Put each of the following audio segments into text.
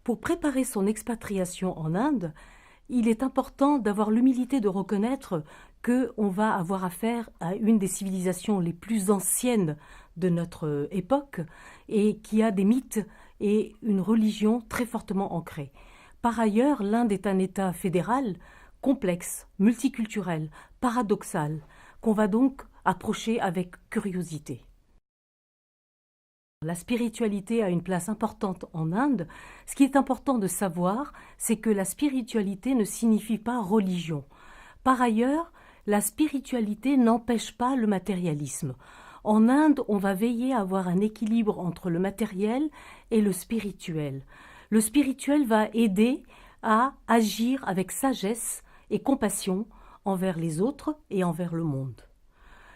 Pour préparer son expatriation en Inde, il est important d'avoir l'humilité de reconnaître qu'on va avoir affaire à une des civilisations les plus anciennes de notre époque et qui a des mythes et une religion très fortement ancrée. Par ailleurs, l'Inde est un État fédéral, complexe, multiculturel, paradoxal, qu'on va donc approcher avec curiosité. La spiritualité a une place importante en Inde. Ce qui est important de savoir, c'est que la spiritualité ne signifie pas religion. Par ailleurs, la spiritualité n'empêche pas le matérialisme. En Inde, on va veiller à avoir un équilibre entre le matériel et le spirituel. Le spirituel va aider à agir avec sagesse et compassion envers les autres et envers le monde.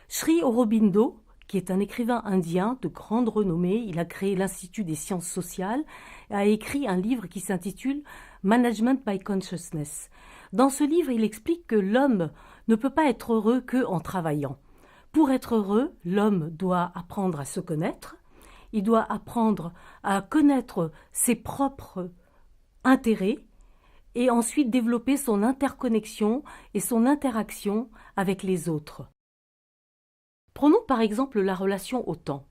Sri Aurobindo, qui est un écrivain indien de grande renommée, il a créé l'Institut des sciences sociales, a écrit un livre qui s'intitule « Management by Consciousness ». Dans ce livre, il explique que l'homme ne peut pas être heureux qu'en travaillant. Pour être heureux, l'homme doit apprendre à se connaître, il doit apprendre à connaître ses propres intérêts et ensuite développer son interconnexion et son interaction avec les autres. Prenons par exemple la relation au temps.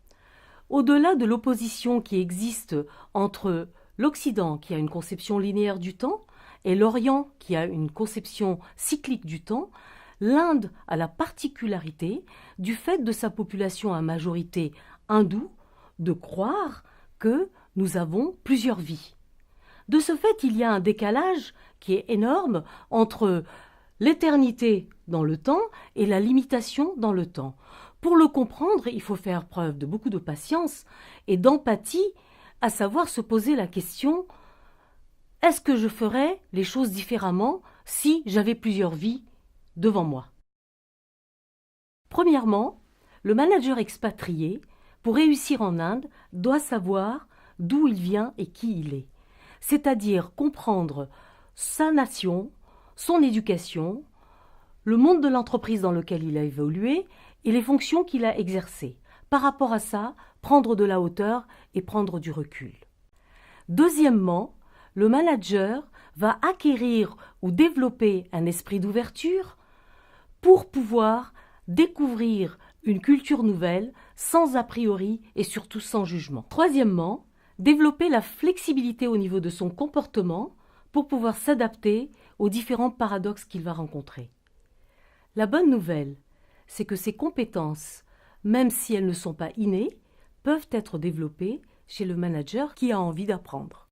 Au-delà de l'opposition qui existe entre l'Occident, qui a une conception linéaire du temps, et l'Orient, qui a une conception cyclique du temps, l'Inde a la particularité, du fait de sa population à majorité hindoue, de croire que nous avons plusieurs vies. De ce fait, il y a un décalage qui est énorme entre l'éternité dans le temps et la limitation dans le temps. Pour le comprendre, il faut faire preuve de beaucoup de patience et d'empathie, à savoir se poser la question « Est-ce que je ferais les choses différemment si j'avais plusieurs vies devant moi ?» Premièrement, le manager expatrié, pour réussir en Inde, doit savoir d'où il vient et qui il est, c'est-à-dire comprendre sa nation, son éducation, le monde de l'entreprise dans lequel il a évolué et les fonctions qu'il a exercées. Par rapport à ça, prendre de la hauteur et prendre du recul. Deuxièmement, le manager va acquérir ou développer un esprit d'ouverture pour pouvoir découvrir une culture nouvelle sans a priori et surtout sans jugement. Troisièmement, développer la flexibilité au niveau de son comportement pour pouvoir s'adapter aux différents paradoxes qu'il va rencontrer. La bonne nouvelle, c'est que ces compétences, même si elles ne sont pas innées, peuvent être développées chez le manager qui a envie d'apprendre.